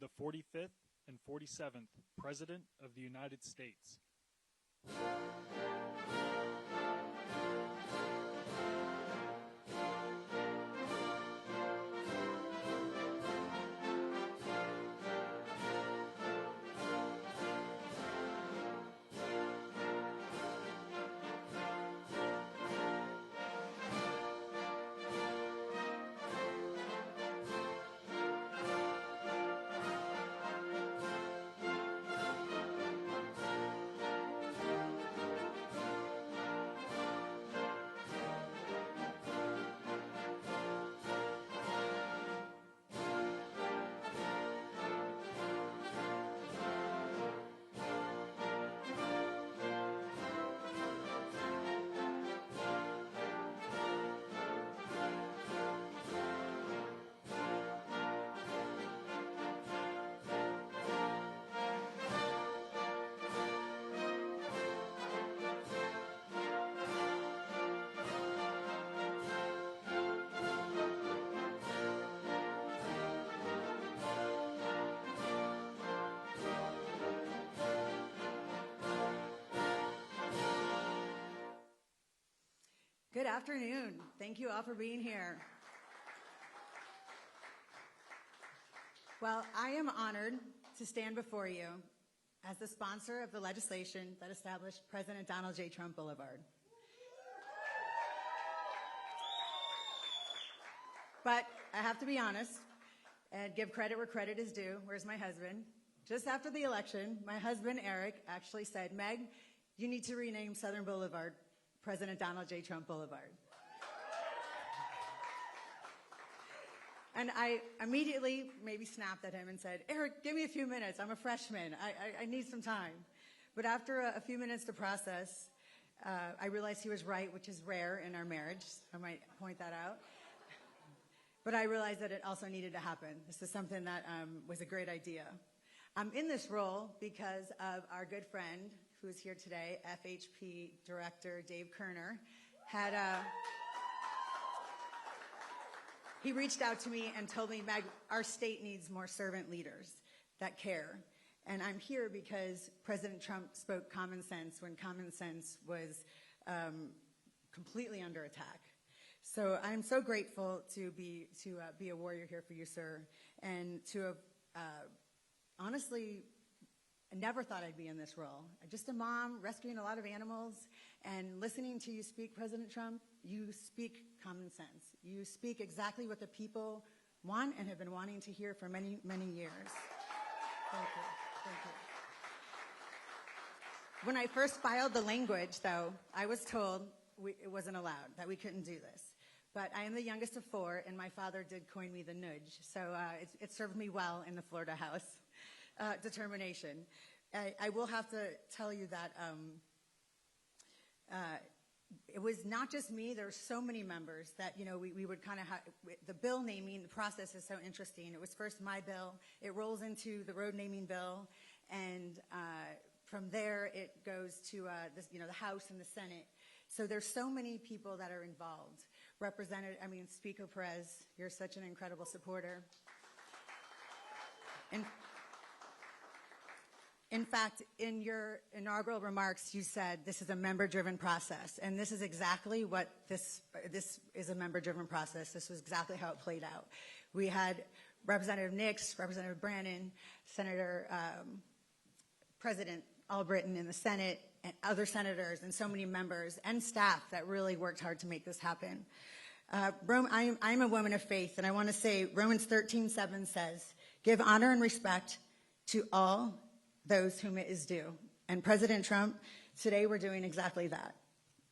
the 45th and 47th President of the United States. Good afternoon. Thank you all for being here. Well, I am honored to stand before you as the sponsor of the legislation that established President Donald J. Trump Boulevard. But I have to be honest and give credit where credit is due. Where's my husband? Just after the election, my husband, Eric, actually said, Meg, you need to rename Southern Boulevard President Donald J. Trump Boulevard. And I immediately maybe snapped at him and said, Eric, give me a few minutes. I'm a freshman. I need some time. But after a few minutes to process, I realized he was right, which is rare in our marriage. I might point that out. But I realized that it also needed to happen. This is something that was a great idea. I'm in this role because of our good friend who is here today, FHP Director Dave Kerner, he reached out to me and told me, Meg, our state needs more servant leaders that care. And I'm here because President Trump spoke common sense when common sense was completely under attack. So I'm so grateful to be a warrior here for you, sir, and to have honestly, I never thought I'd be in this role. I'm just a mom rescuing a lot of animals, and listening to you speak, President Trump, you speak common sense. You speak exactly what the people want and have been wanting to hear for many, many years. Thank you. Thank you. When I first filed the language, though, I was told it wasn't allowed, that we couldn't do this. But I am the youngest of four, and my father did coin me the nudge, so it served me well in the Florida House. Determination. I will have to tell you that it was not just me. There were so many members that, you know, we would kind of have, the bill naming, the process is so interesting. It was first my bill. It rolls into the road naming bill, and from there it goes to the House and the Senate. So there's so many people that are involved. Speaker Perez, you're such an incredible supporter. And in fact, in your inaugural remarks, you said this is a member-driven process, and this is exactly what this is, a member-driven process. This was exactly how it played out. We had Representative Nix, Representative Brannon, Senator President Albritton in the Senate, and other senators, and so many members and staff that really worked hard to make this happen. I'm a woman of faith, and I want to say Romans 13:7 says, "Give honor and respect to all those whom it is due." And President Trump, today we're doing exactly that.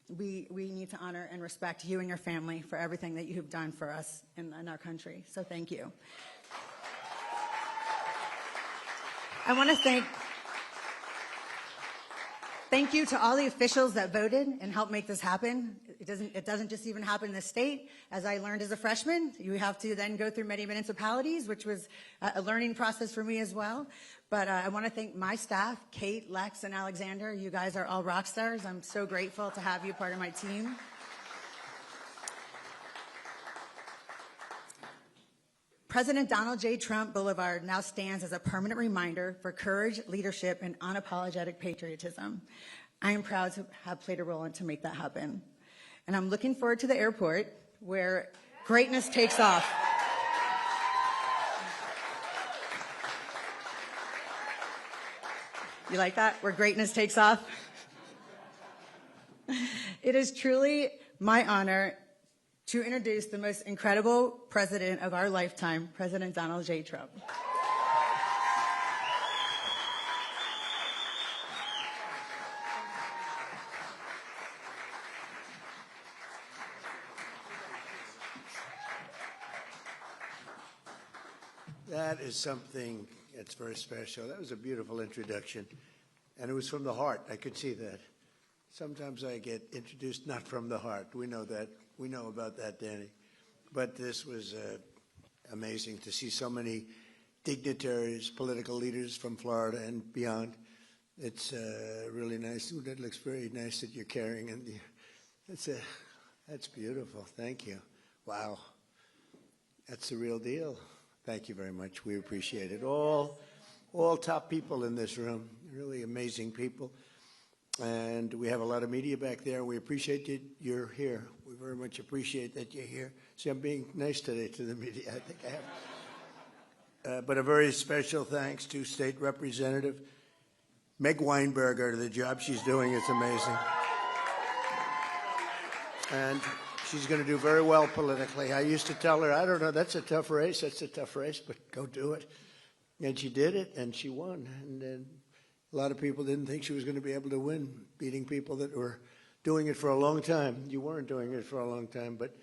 We need to honor and respect you and your family for everything that you have done for us in our country. So thank you. I want to thank you to all the officials that voted and helped make this happen. It doesn't just even happen in the state. As I learned as a freshman, you have to then go through many municipalities, which was a learning process for me as well. But I want to thank my staff, Kate, Lex, and Alexander. You guys are all rock stars. I'm so grateful to have you part of my team. President Donald J. Trump Boulevard now stands as a permanent reminder for courage, leadership, and unapologetic patriotism. I am proud to have played a role in to make that happen. And I'm looking forward to the airport where greatness takes off. You like that? Where greatness takes off? It is truly my honor to introduce the most incredible president of our lifetime, President Donald J. Trump. That is something that's very special. That was a beautiful introduction, and it was from the heart. I could see that. Sometimes I get introduced not from the heart. We know that. We know about that, Danny. But this was amazing to see so many dignitaries, political leaders from Florida and beyond. It's really nice. Ooh, that looks very nice that you're carrying, and that's beautiful. Thank you. Wow, that's the real deal. Thank you very much. We appreciate it. All top people in this room, really amazing people. And we have a lot of media back there. We appreciate that you're here. We very much appreciate that you're here. See, I'm being nice today to the media. I think I have. But a very special thanks to State Representative Meg Weinberger. The job she's doing is amazing. And she's going to do very well politically. I used to tell her, I don't know, that's a tough race, but go do it. And she did it, and she won. And a lot of people didn't think she was going to be able to win, beating people that were doing it for a long time. You weren't doing it for a long time, but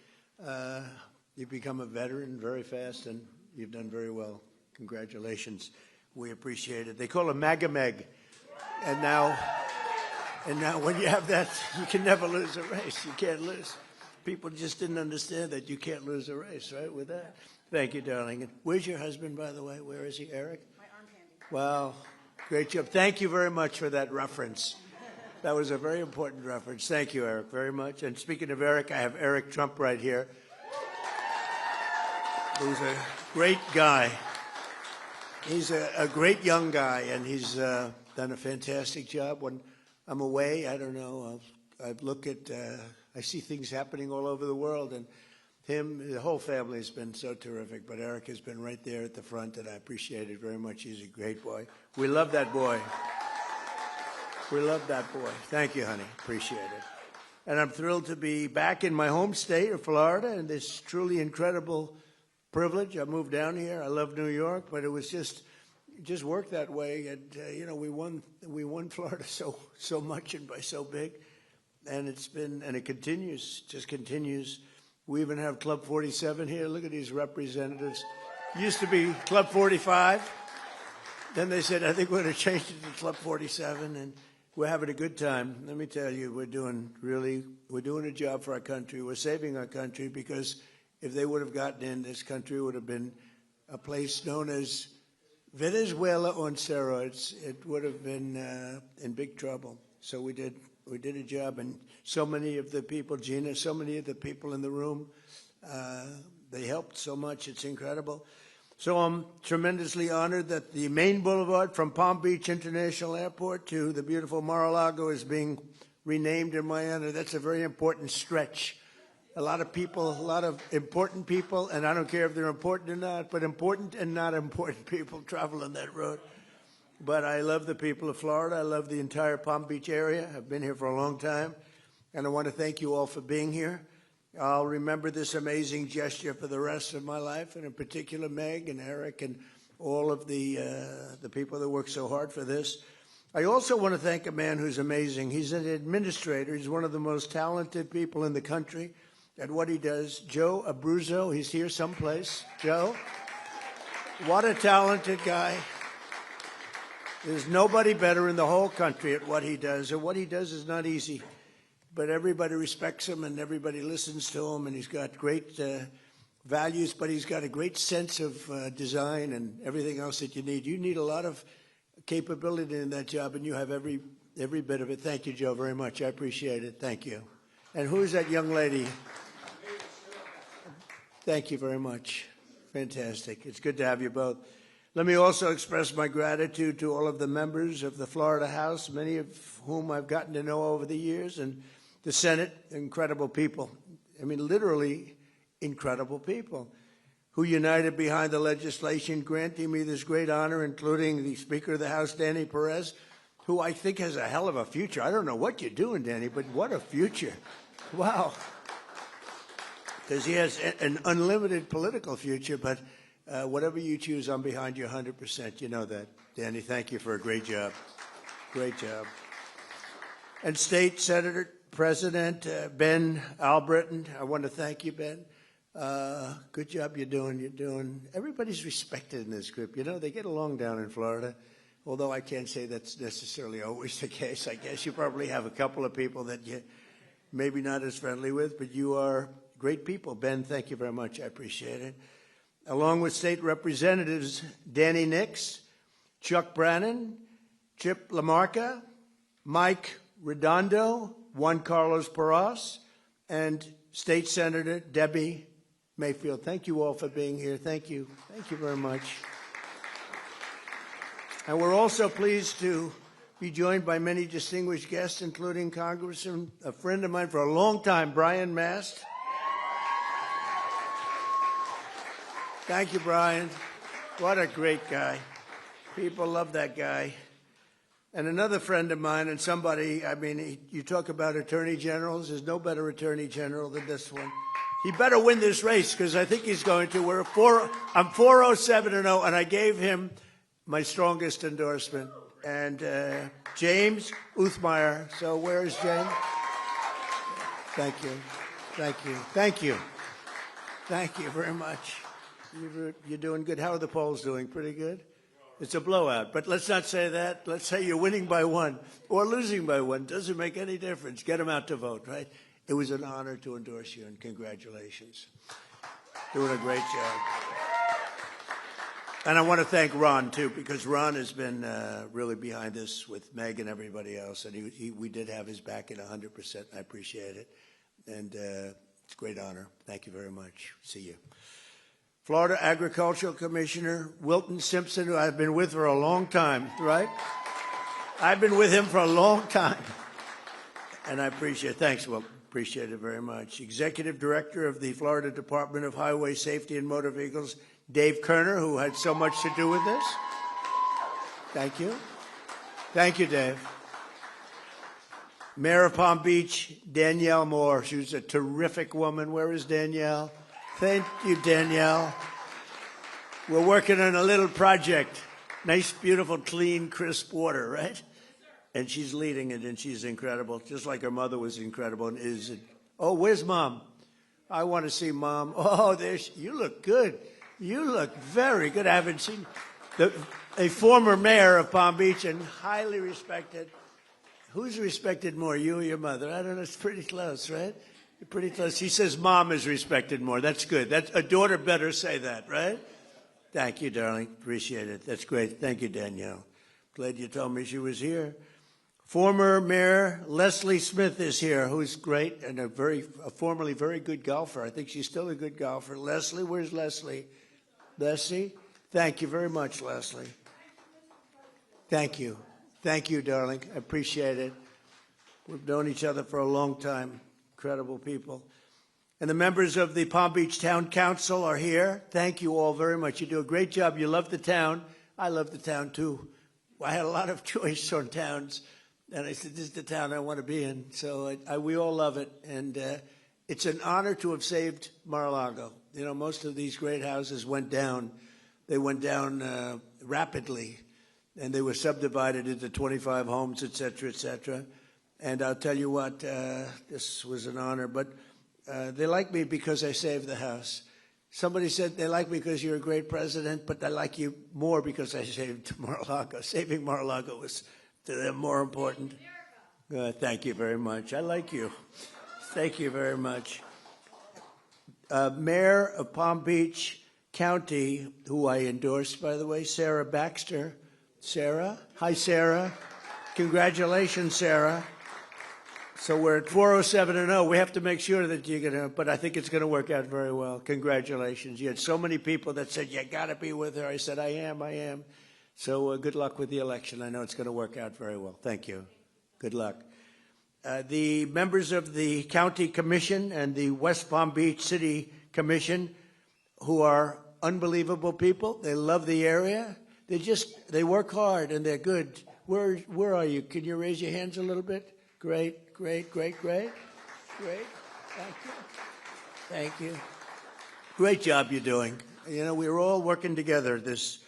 you've become a veteran very fast, and you've done very well. Congratulations. We appreciate it. They call her MAGA Meg. And now when you have that, you can never lose a race. You can't lose. People just didn't understand that you can't lose a race, right, with that. Thank you, darling. And where's your husband, by the way? Where is he, Eric? My arm candy. Wow. Great job. Thank you very much for that reference. That was a very important reference. Thank you, Eric, very much. And speaking of Eric, I have Eric Trump right here, who's a great guy. He's a great young guy, and he's done a fantastic job. When I'm away, I don't know, I look at, I see things happening all over the world, and the whole family has been so terrific, but Eric has been right there at the front, and I appreciate it very much. He's a great boy. We love that boy. We love that boy. Thank you, honey. Appreciate it. And I'm thrilled to be back in my home state of Florida, and this truly incredible privilege. I moved down here. I love New York, but it was just worked that way. And we won Florida so much and by so big, and it continues, just continues. We even have Club 47 here. Look at these representatives. Used to be Club 45. Then they said, I think we're going to change it to Club 47, and we're having a good time. Let me tell you, we're doing a job for our country. We're saving our country, because if they would have gotten in, this country would have been a place known as Venezuela on steroids. It would have been in big trouble. So we did a job, and so many of the people, Gina, so many of the people in the room, they helped so much. It's incredible. So I'm tremendously honored that the main boulevard from Palm Beach International Airport to the beautiful Mar-a-Lago is being renamed in my honor. That's a very important stretch. A lot of people, a lot of important people, and I don't care if they're important or not, but important and not important people travel on that road. But I love the people of Florida. I love the entire Palm Beach area. I've been here for a long time, and I want to thank you all for being here. I'll remember this amazing gesture for the rest of my life, and in particular Meg and Eric and all of the people that work so hard for this. I also want to thank a man who's amazing. He's an administrator. He's one of the most talented people in the country at what he does. Joe Abruzzo, he's here someplace. Joe, what a talented guy. There's nobody better in the whole country at what he does, and what he does is not easy. But everybody respects him, and everybody listens to him, and he's got great values, but he's got a great sense of design and everything else that you need. You need a lot of capability in that job, and you have every bit of it. Thank you, Joe, very much. I appreciate it. Thank you. And who is that young lady? Thank you very much. Fantastic. It's good to have you both. Let me also express my gratitude to all of the members of the Florida House, many of whom I've gotten to know over the years, and the Senate, incredible people. I mean, literally incredible people who united behind the legislation granting me this great honor, including the Speaker of the House, Danny Perez, who I think has a hell of a future. I don't know what you're doing, Danny, but what a future. Wow. Because he has an unlimited political future, but whatever you choose, I'm behind you 100%. You know that. Danny, thank you for a great job. Great job. And State Senator President Ben Albritton, I want to thank you, Ben. Good job you're doing. Everybody's respected in this group. You know, they get along down in Florida, although I can't say that's necessarily always the case. I guess you probably have a couple of people that you maybe not as friendly with, but you are great people. Ben, thank you very much. I appreciate it. Along with state representatives Danny Nix, Chuck Brannon, Chip LaMarca, Mike Redondo, Juan Carlos Porras, and State Senator Debbie Mayfield. Thank you all for being here. Thank you. Thank you very much. And we're also pleased to be joined by many distinguished guests, including Congressman, a friend of mine for a long time, Brian Mast. Thank you, Brian. What a great guy. People love that guy. And another friend of mine and somebody, I mean, you talk about attorney generals. There's no better attorney general than this one. He better win this race because I think he's going to. I'm 407-0, and I gave him my strongest endorsement. And James Uthmeyer. So where is James? Thank you. Thank you. Thank you. Thank you very much. You're doing good. How are the polls doing? Pretty good? It's a blowout, but let's not say that. Let's say you're winning by one or losing by one. Doesn't make any difference. Get them out to vote, right? It was an honor to endorse you, and congratulations. Doing a great job. And I want to thank Ron, too, because Ron has been really behind this with Meg and everybody else, and we did have his back at 100%. I appreciate it, and it's a great honor. Thank you very much. See you. Florida Agricultural Commissioner Wilton Simpson, who I've been with for a long time, right? I've been with him for a long time, and I appreciate it. Thanks, Wilton. Appreciate it very much. Executive Director of the Florida Department of Highway Safety and Motor Vehicles, Dave Kerner, who had so much to do with this. Thank you. Thank you, Dave. Mayor of Palm Beach, Danielle Moore. She was a terrific woman. Where is Danielle? Thank you, Danielle. We're working on a little project. Nice, beautiful, clean, crisp water, right? And she's leading it, and she's incredible, just like her mother was incredible and is. Oh, where's Mom? I want to see Mom. Oh, you look good. You look very good. I haven't seen a former mayor of Palm Beach and highly respected. Who's respected more, you or your mother? I don't know. It's pretty close, right? You're pretty close. She says Mom is respected more. That's good. A daughter better say that, right? Thank you, darling. Appreciate it. That's great. Thank you, Danielle. Glad you told me she was here. Former Mayor Leslie Smith is here, who's great and a formerly very good golfer. I think she's still a good golfer. Leslie, where's Leslie? Leslie? Thank you very much, Leslie. Thank you. Thank you, darling. I appreciate it. We've known each other for a long time. Incredible people. And the members of the Palm Beach Town Council are here. Thank you all very much. You do a great job. You love the town. I love the town, too. I had a lot of choice on towns. And I said, this is the town I want to be in. So we all love it. And it's an honor to have saved Mar-a-Lago. You know, most of these great houses went down. They went down rapidly. And they were subdivided into 25 homes, et cetera, et cetera. And I'll tell you what, this was an honor. But they like me because I saved the house. Somebody said they like me because you're a great president, but they like you more because I saved Mar-a-Lago. Saving Mar-a-Lago was to them more important. Thank you very much. I like you. Thank you very much. Mayor of Palm Beach County, who I endorsed, by the way, Sarah Baxter. Sarah? Hi, Sarah. Congratulations, Sarah. So we're at 407-0. We have to make sure that you're going to, but I think it's going to work out very well. Congratulations. You had so many people that said, you got to be with her. I said, I am. So good luck with the election. I know it's going to work out very well. Thank you. Good luck. The members of the County Commission and the West Palm Beach City Commission, who are unbelievable people. They love the area. They work hard and they're good. Where are you? Can you raise your hands a little bit? Great. Thank you. Great job you're doing. You know, we're all working together at this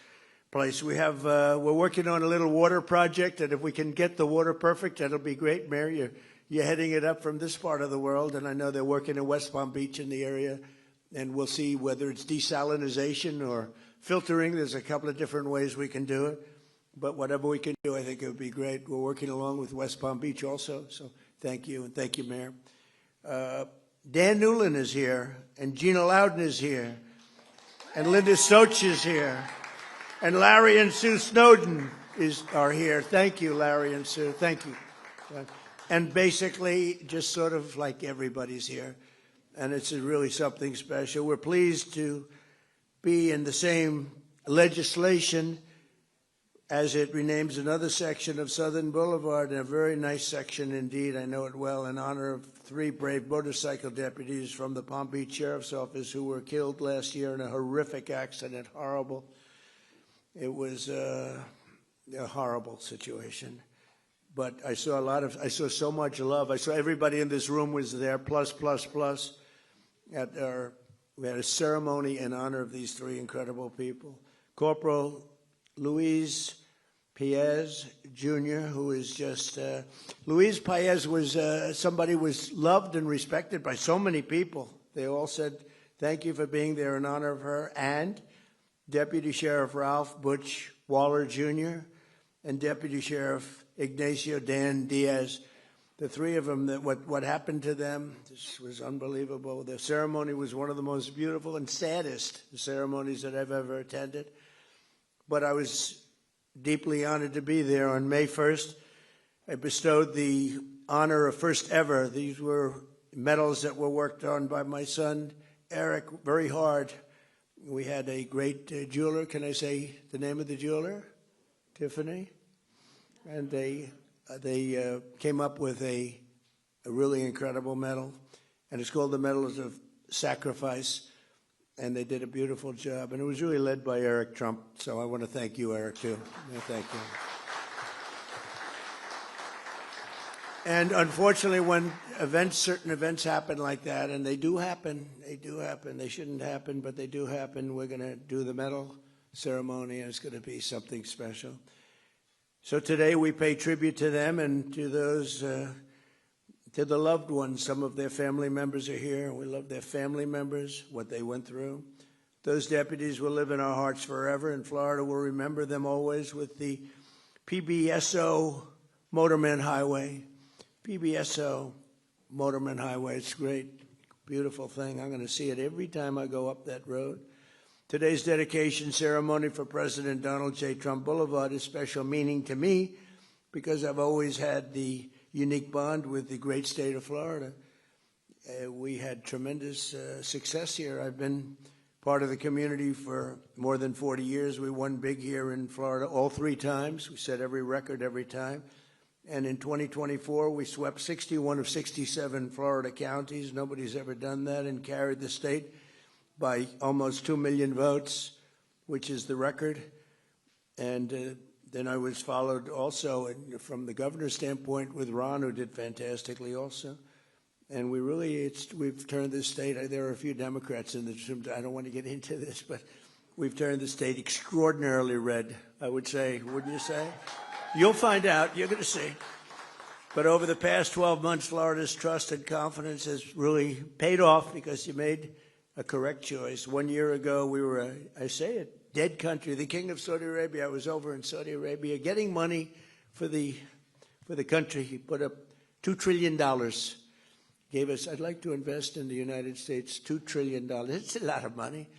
place. We're working on a little water project, and if we can get the water perfect, that'll be great. Mary, you're heading it up from this part of the world, and I know they're working in West Palm Beach in the area, and we'll see whether it's desalinization or filtering. There's a couple of different ways we can do it, but whatever we can do, I think it would be great. We're working along with West Palm Beach also, so thank you, and thank you, Mayor. Dan Newland is here, and Gina Loudon is here, and Linda Soch is here, and Larry and Sue Snowden are here. Thank you, Larry and Sue. Thank you. And basically, just sort of like everybody's here, and it's really something special. We're pleased to be in the same legislation as it renames another section of Southern Boulevard, and a very nice section indeed. I know it well, in honor of 3 brave motorcycle deputies from the Palm Beach Sheriff's Office who were killed last year in a horrific accident. Horrible. It was a horrible situation. But I saw so much love. I saw everybody in this room was there, plus. We had a ceremony in honor of these 3 incredible people. Corporal Luis Paez Jr., who is just, Luis Paez was somebody who was loved and respected by so many people. They all said, thank you for being there in honor of her. And Deputy Sheriff Ralph Butch Waller Jr. and Deputy Sheriff Ignacio Dan Diaz, the 3 of them, what happened to them, this was unbelievable. The ceremony was one of the most beautiful and saddest ceremonies that I've ever attended. But I was deeply honored to be there. On May 1st, I bestowed the honor of first ever. These were medals that were worked on by my son, Eric, very hard. We had a great jeweler. Can I say the name of the jeweler? Tiffany. And they came up with a really incredible medal, and it's called the Medals of Sacrifice, and they did a beautiful job, and it was really led by Eric Trump, so I want to thank you, Eric, too. Thank you. And unfortunately, when certain events happen like that, and they do happen, they shouldn't happen, but they do happen, we're going to do the medal ceremony, and it's going to be something special. So today we pay tribute to them and to those, to the loved ones. Some of their family members are here. We love their family members, what they went through. Those deputies will live in our hearts forever, and Florida will remember them always with the PBSO Motorman Highway. PBSO Motorman Highway. It's a great, beautiful thing. I'm going to see it every time I go up that road. Today's dedication ceremony for President Donald J. Trump Boulevard is special meaning to me because I've always had the unique bond with the great state of Florida. We had tremendous success here. I've been part of the community for more than 40 years. We won big here in Florida all 3 times. We set every record every time. And in 2024, we swept 61 of 67 Florida counties. Nobody's ever done that, and carried the state by almost 2 million votes, which is the record. And then I was followed also from the governor's standpoint with Ron, who did fantastically also. And we've turned this state, there are a few Democrats in this room, I don't want to get into this, but we've turned the state extraordinarily red, I would say, wouldn't you say? You'll find out, you're going to see. But over the past 12 months, Florida's trust and confidence has really paid off because you made a correct choice. 1 year ago, we were, I say it, dead country. The king of Saudi Arabia, I was over in Saudi Arabia getting money for the country. He put up $2 trillion. Gave us, I'd like to invest in the United States, $2 trillion. It's a lot of money.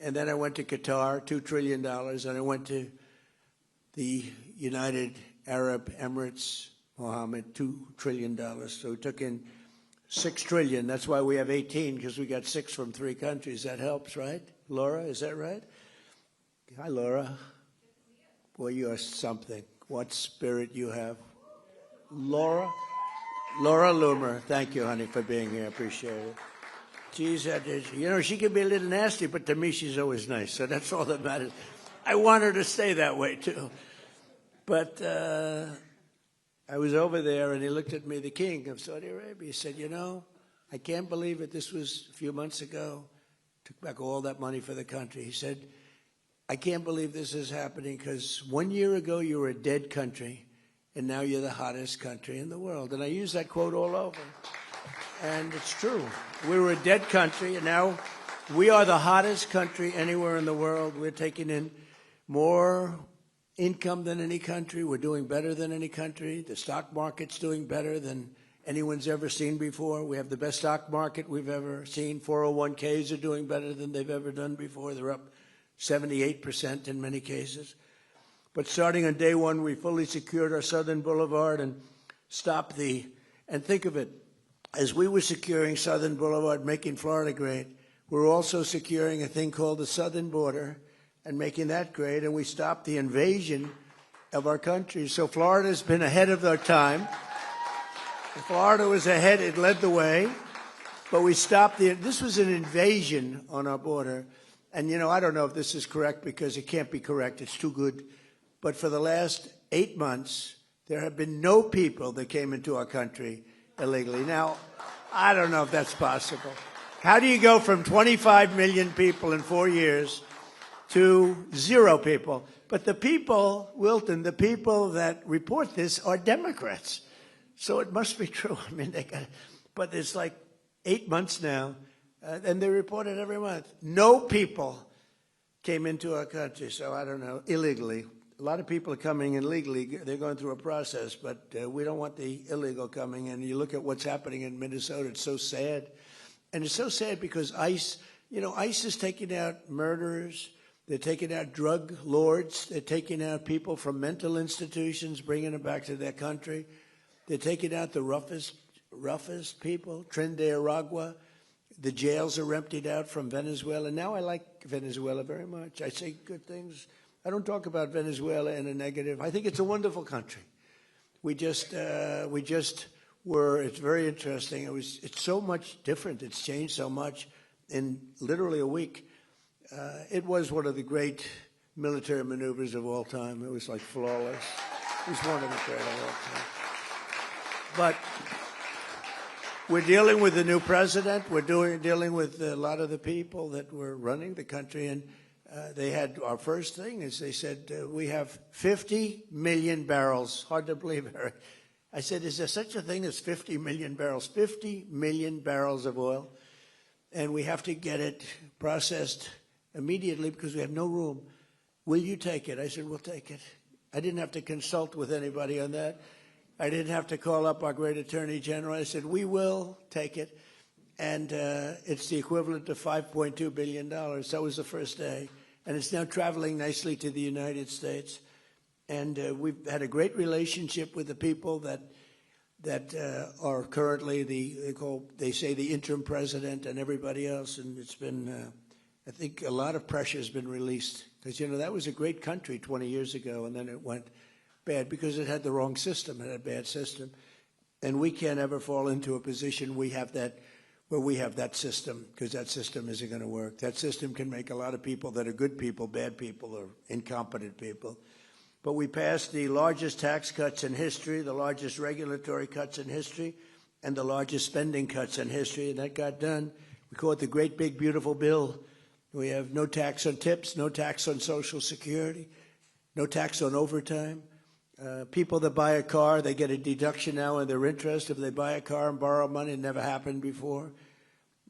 And then I went to Qatar, $2 trillion. And I went to the United Arab Emirates, Mohammed, $2 trillion. So we took in $6 trillion. That's why we have 18, because we got 6 from 3 countries. That helps, right? Laura, is that right? Hi, Laura. Boy, you are something. What spirit you have. Laura Loomer, thank you, honey, for being here. Appreciate it. Geez, she can be a little nasty, but to me, she's always nice. So that's all that matters. I want her to stay that way, too. But I was over there, and he looked at me, the king of Saudi Arabia. He said, I can't believe it. This was a few months ago. Took back all that money for the country. He said, I can't believe this is happening because 1 year ago you were a dead country, and now you're the hottest country in the world. And I use that quote all over. And it's true. We were a dead country, and now we are the hottest country anywhere in the world. We're taking in more income than any country. We're doing better than any country. The stock market's doing better than anyone's ever seen before. We have the best stock market we've ever seen. 401ks are doing better than they've ever done before. They're up 78% in many cases. But starting on day one, we fully secured our Southern Boulevard and stopped and think of it, as we were securing Southern Boulevard, making Florida great, we're also securing a thing called the southern border and making that great, and we stopped the invasion of our country. So Florida's been ahead of their time. Florida was ahead, it led the way, but we stopped this was an invasion on our border. And, I don't know if this is correct because it can't be correct, it's too good. But for the last 8 months, there have been no people that came into our country illegally. Now, I don't know if that's possible. How do you go from 25 million people in 4 years to 0 people? But the people, Wilton, the people that report this are Democrats. So it must be true. I mean, but it's like 8 months now, and they report it every month. No people came into our country, so I don't know, illegally. A lot of people are coming in legally. They're going through a process, but we don't want the illegal coming in. You look at what's happening in Minnesota, it's so sad. And it's so sad because ICE is taking out murderers. They're taking out drug lords. They're taking out people from mental institutions, bringing them back to their country. They're taking out the roughest people, Trinidad, Nicaragua. The jails are emptied out from Venezuela. Now I like Venezuela very much. I say good things. I don't talk about Venezuela in a negative. I think it's a wonderful country. It's very interesting. It's so much different. It's changed so much in literally a week. It was one of the great military maneuvers of all time. It was like flawless. It was one of the great of all time. But we're dealing with the new president. We're dealing with a lot of the people that were running the country. And they had our first thing is they said, we have 50 million barrels. Hard to believe, Eric. I said, is there such a thing as 50 million barrels? 50 million barrels of oil. And we have to get it processed immediately because we have no room. Will you take it? I said, we'll take it. I didn't have to consult with anybody on that. I didn't have to call up our great attorney general. I said, we will take it. And it's the equivalent of $5.2 billion. That was the first day. And it's now traveling nicely to the United States. And we've had a great relationship with the people that are currently they say the interim president and everybody else. And it's been, I think a lot of pressure has been released. Because, that was a great country 20 years ago, and then it went bad because it had the wrong system. It had a bad system. And we can't ever fall into a position where we have that system, because that system isn't going to work. That system can make a lot of people that are good people, bad people, or incompetent people. But we passed the largest tax cuts in history, the largest regulatory cuts in history, and the largest spending cuts in history, and that got done. We call it the Great Big Beautiful Bill. We have no tax on tips, no tax on Social Security, no tax on overtime. People that buy a car, they get a deduction now on their interest if they buy a car and borrow money. It never happened before.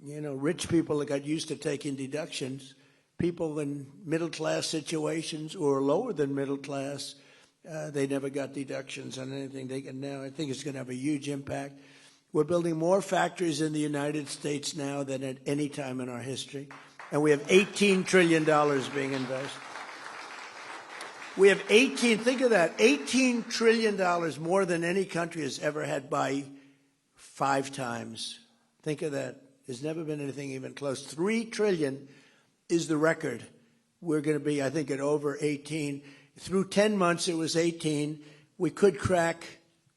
Rich people that got used to taking deductions. People in middle-class situations or lower than middle class, they never got deductions on anything. They can now. I think it's going to have a huge impact. We're building more factories in the United States now than at any time in our history. And we have $18 trillion being invested. We have 18, think of that, $18 trillion more than any country has ever had by 5 times. Think of that. There's never been anything even close. 3 trillion is the record. We're going to be, I think, at over 18. Through 10 months, it was 18. We could crack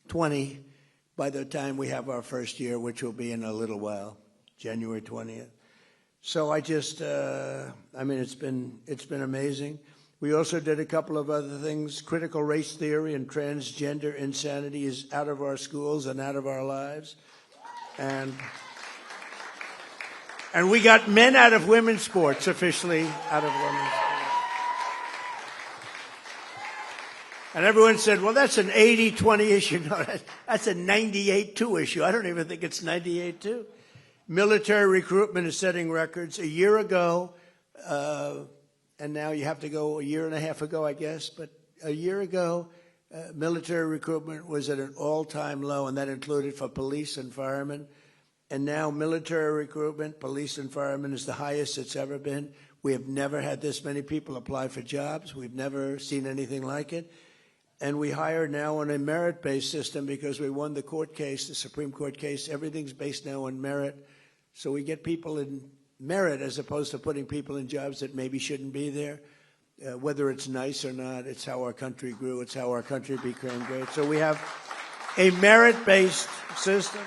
20 by the time we have our first year, which will be in a little while, January 20th. So I just, I mean, it's been amazing. We also did a couple of other things. Critical race theory and transgender insanity is out of our schools and out of our lives. And we got men out of women's sports, officially out of women's sports. And everyone said, well, that's an 80-20 issue. No, that's a 98-2 issue. I don't even think it's 98-2. Military recruitment is setting records. A year ago, and now you have to go a year and a half ago, I guess, but a year ago, military recruitment was at an all-time low, and that included for police and firemen. And now military recruitment, police and firemen, is the highest it's ever been. We have never had this many people apply for jobs. We've never seen anything like it. And we hire now on a merit-based system because we won the court case, the Supreme Court case. Everything's based now on merit. So we get people in merit as opposed to putting people in jobs that maybe shouldn't be there. Whether it's nice or not, it's how our country grew. It's how our country became great. So we have a merit-based system.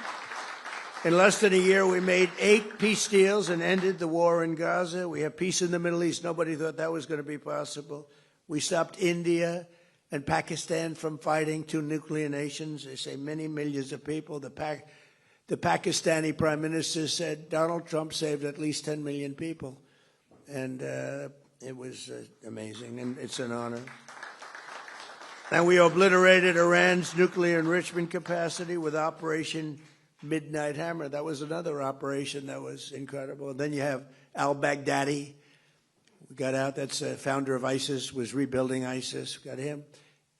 In less than a year, we made 8 peace deals and ended the war in Gaza. We have peace in the Middle East. Nobody thought that was going to be possible. We stopped India and Pakistan from fighting, 2 nuclear nations. They say many millions of people. The Pakistani prime minister said Donald Trump saved at least 10 million people. And it was amazing, and it's an honor. And we obliterated Iran's nuclear enrichment capacity with Operation Midnight Hammer. That was another operation that was incredible. And then you have al-Baghdadi. We got out. That's the founder of ISIS, was rebuilding ISIS. We got him.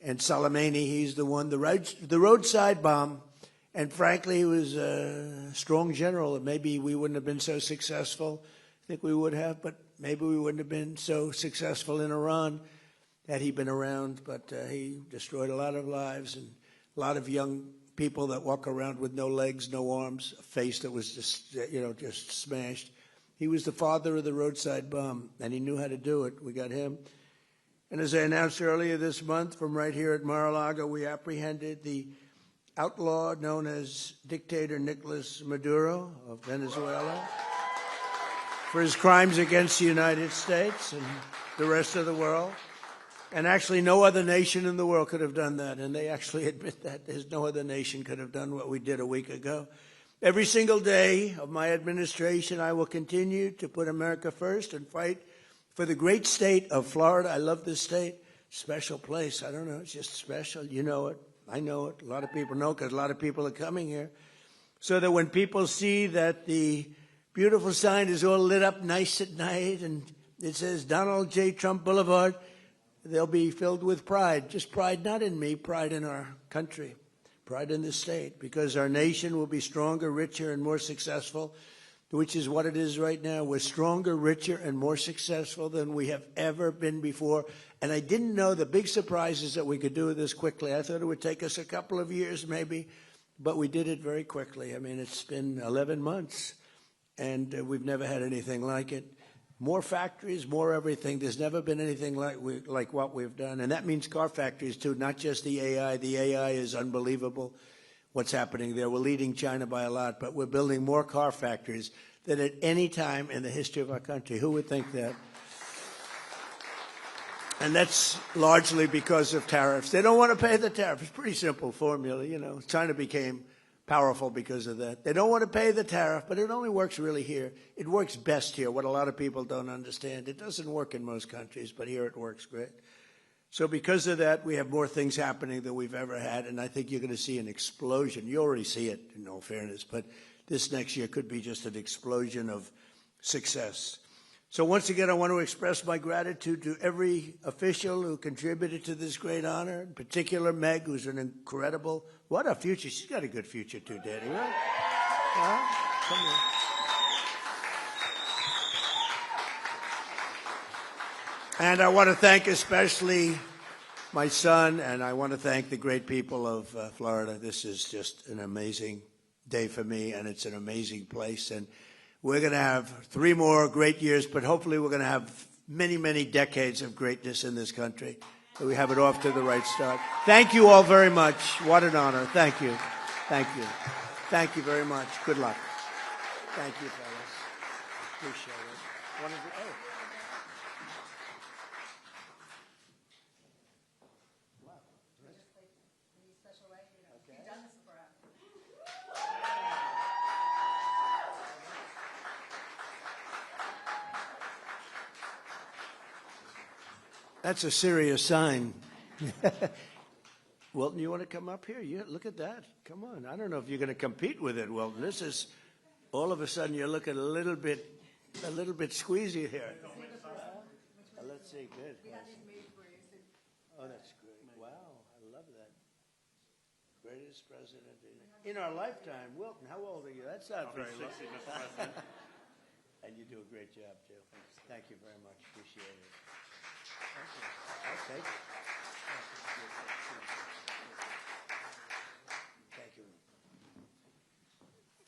And Soleimani, he's the one, the roadside bomb. And frankly, he was a strong general. Maybe we wouldn't have been so successful. I think we would have, but maybe we wouldn't have been so successful in Iran had he been around. But he destroyed a lot of lives and a lot of young people that walk around with no legs, no arms, a face that was just, just smashed. He was the father of the roadside bomb, and he knew how to do it. We got him. And as I announced earlier this month, from right here at Mar-a-Lago, we apprehended the outlaw known as dictator Nicolas Maduro of Venezuela for his crimes against the United States and the rest of the world. And actually, no other nation in the world could have done that. And they actually admit that. There's no other nation could have done what we did a week ago. Every single day of my administration, I will continue to put America first and fight for the great state of Florida. I love this state. Special place. I don't know. It's just special. You know it. I know it. A lot of people know because a lot of people are coming here. So that when people see that the beautiful sign is all lit up nice at night and it says Donald J. Trump Boulevard, they'll be filled with pride. Just pride not in me, pride in our country, pride in the state, because our nation will be stronger, richer, and more successful, which is what it is right now. We're stronger, richer, and more successful than we have ever been before. And I didn't know the big surprise is that we could do this quickly. I thought it would take us a couple of years maybe, but we did it very quickly. I mean, it's been 11 months, and we've never had anything like it. More factories, more everything. There's never been anything like what we've done. And that means car factories, too, not just the AI. The AI is unbelievable, what's happening there. We're leading China by a lot, but we're building more car factories than at any time in the history of our country. Who would think that? And that's largely because of tariffs. They don't want to pay the tariff. It's a pretty simple formula, China became powerful because of that. They don't want to pay the tariff, but it only works really here. It works best here, what a lot of people don't understand. It doesn't work in most countries, but here it works great. So because of that, we have more things happening than we've ever had, and I think you're going to see an explosion. You already see it, in all fairness, but this next year could be just an explosion of success. So once again, I want to express my gratitude to every official who contributed to this great honor, in particular Meg, who's an incredible, what a future. She's got a good future too, Daddy, right? Huh? Come on. And I want to thank especially my son, and I want to thank the great people of Florida. This is just an amazing day for me, and it's an amazing place. And we're going to have 3 more great years, but hopefully we're going to have many, many decades of greatness in this country. So we have it off to the right start. Thank you all very much. What an honor. Thank you. Thank you. Thank you very much. Good luck. Thank you, fellas. Appreciate it. Oh. That's a serious sign. Wilton, you want to come up here? Yeah, look at that. Come on. I don't know if you're going to compete with it, Wilton. This is, all of a sudden, you're looking a little bit squeezy here. Let's see. Good. Oh, that's great. Wow. I love that. Greatest president in our lifetime. Wilton, how old are you? That's not very long. And you do a great job, too. Thank you very much. Appreciate it. Okay. Thank you.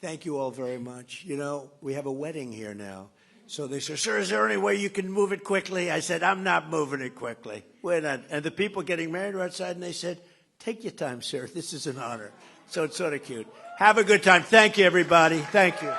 Thank you all very much. You know, we have a wedding here now. So they said, sir, is there any way you can move it quickly? I said, I'm not moving it quickly. We're not. And the people getting married were outside, and they said, take your time, sir. This is an honor. So it's sort of cute. Have a good time. Thank you, everybody. Thank you.